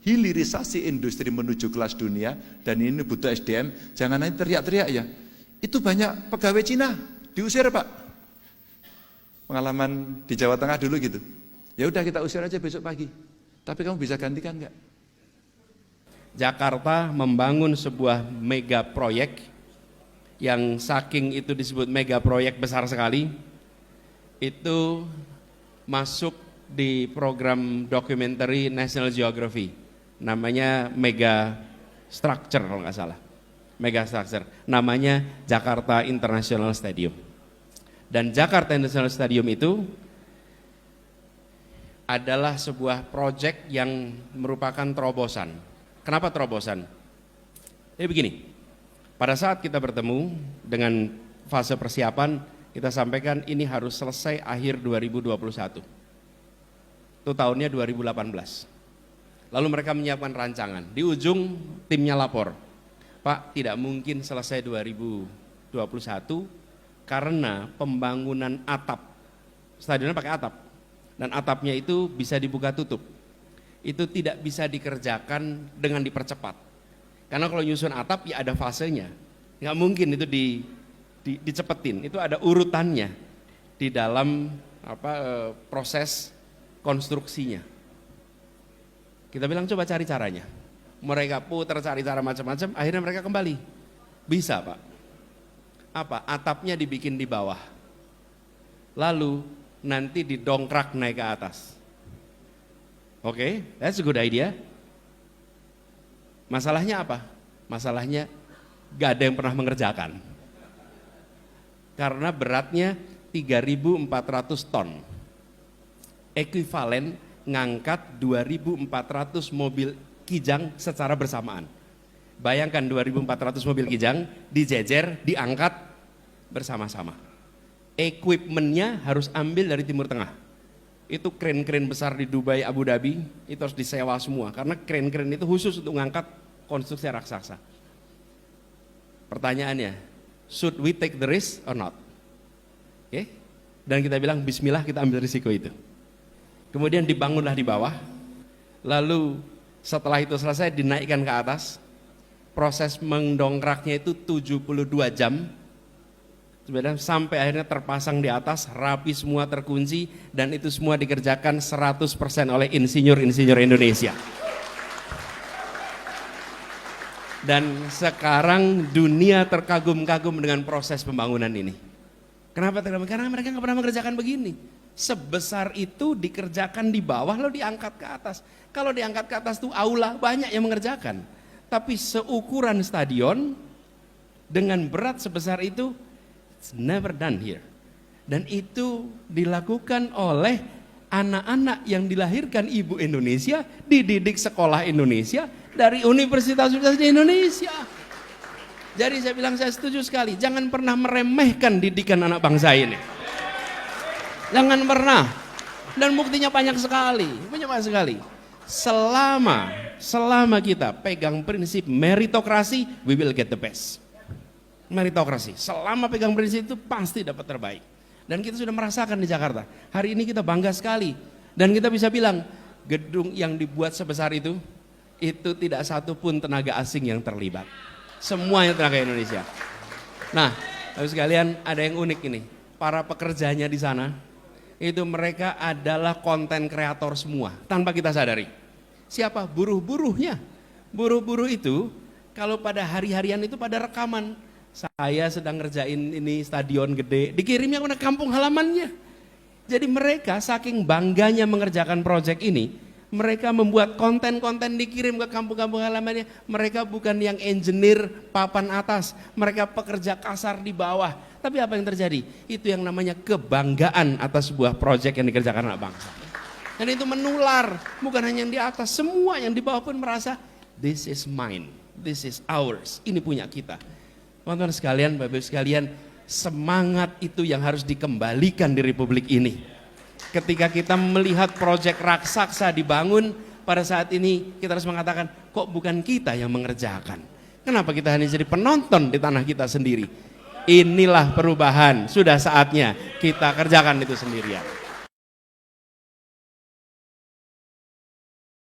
hilirisasi industri menuju kelas dunia, dan ini butuh SDM, jangan nanti teriak-teriak ya. Itu banyak pegawai Cina diusir Pak. Pengalaman di Jawa Tengah dulu gitu. Ya udah kita usir aja besok pagi. Tapi kamu bisa gantikan enggak? Jakarta membangun sebuah mega proyek yang saking itu disebut mega proyek besar sekali, itu masuk di program documentary National Geography, namanya Mega Structure kalau nggak salah, Mega Structure, namanya Jakarta International Stadium. Dan Jakarta International Stadium itu adalah sebuah proyek yang merupakan terobosan. Kenapa terobosan? Jadi begini, pada saat kita bertemu dengan fase persiapan, kita sampaikan ini harus selesai akhir 2021. Itu tahunnya 2018. Lalu mereka menyiapkan rancangan. Di ujung timnya lapor, Pak, tidak mungkin selesai 2021 karena pembangunan atap. Stadionnya pakai atap. Dan atapnya itu bisa dibuka tutup. Itu tidak bisa dikerjakan dengan dipercepat. Karena kalau nyusun atap ya ada fasenya. Nggak mungkin itu dicepetin. Itu ada urutannya di dalam proses konstruksinya. Kita bilang coba cari caranya. Mereka putar cari cara macam-macam, akhirnya mereka kembali. Bisa Pak. Apa? Atapnya dibikin di bawah. Lalu nanti didongkrak naik ke atas. Oke, that's a good idea. Masalahnya apa? Masalahnya gak ada yang pernah mengerjakan. Karena beratnya 3.400 ton. Ekuivalen ngangkat 2.400 mobil Kijang secara bersamaan. Bayangkan 2.400 mobil Kijang dijejer, diangkat bersama-sama. Equipmentnya harus ambil dari Timur Tengah. Itu kren-kren besar di Dubai, Abu Dhabi, itu harus disewa semua. Karena kren-kren itu khusus untuk mengangkat konstruksi raksasa. Pertanyaannya, should we take the risk or not? Oke? Dan kita bilang bismillah, kita ambil risiko itu. Kemudian dibangunlah di bawah, lalu setelah itu selesai dinaikkan ke atas. Proses mendongkraknya itu 72 jam, sampai akhirnya terpasang di atas, rapi semua, terkunci, dan itu semua dikerjakan 100% oleh insinyur-insinyur Indonesia. Dan sekarang dunia terkagum-kagum dengan proses pembangunan ini. Kenapa terkagum? Karena mereka nggak pernah mengerjakan begini. Sebesar itu dikerjakan di bawah lalu diangkat ke atas. Kalau diangkat ke atas tuh aula banyak yang mengerjakan. Tapi seukuran stadion dengan berat sebesar itu, it's never done here. Dan itu dilakukan oleh anak-anak yang dilahirkan ibu Indonesia, dididik sekolah Indonesia dari universitas-universitas di Indonesia. Jadi saya bilang saya setuju sekali, jangan pernah meremehkan didikan anak bangsa ini. Jangan pernah. Dan buktinya banyak sekali, banyak sekali. Selama kita pegang prinsip meritokrasi, we will get the best. Meritokrasi, selama pegang prinsip itu pasti dapat terbaik. Dan kita sudah merasakan di Jakarta. Hari ini kita bangga sekali. Dan kita bisa bilang, gedung yang dibuat sebesar itu tidak satu pun tenaga asing yang terlibat. Semuanya tenaga Indonesia. Nah, Bapak sekalian, ada yang unik ini. Para pekerjanya di sana, itu mereka adalah konten kreator semua, tanpa kita sadari. Siapa? Buruh-buruhnya. Buruh-buruh itu, kalau pada hari-harian itu pada rekaman. Saya sedang ngerjain ini stadion gede, dikirimnya ke kampung halamannya. Jadi mereka saking bangganya mengerjakan proyek ini, mereka membuat konten-konten dikirim ke kampung-kampung halamannya. Mereka bukan yang engineer papan atas, mereka pekerja kasar di bawah. Tapi apa yang terjadi? Itu yang namanya kebanggaan atas sebuah proyek yang dikerjakan anak bangsa. Dan itu menular, bukan hanya yang di atas, semua yang di bawah pun merasa, this is mine, this is ours, ini punya kita. Teman-teman sekalian, Bapak-Ibu sekalian, semangat itu yang harus dikembalikan di Republik ini. Ketika kita melihat proyek raksasa dibangun, pada saat ini kita harus mengatakan, kok bukan kita yang mengerjakan? Kenapa kita hanya jadi penonton di tanah kita sendiri? Inilah perubahan, sudah saatnya kita kerjakan itu sendirian.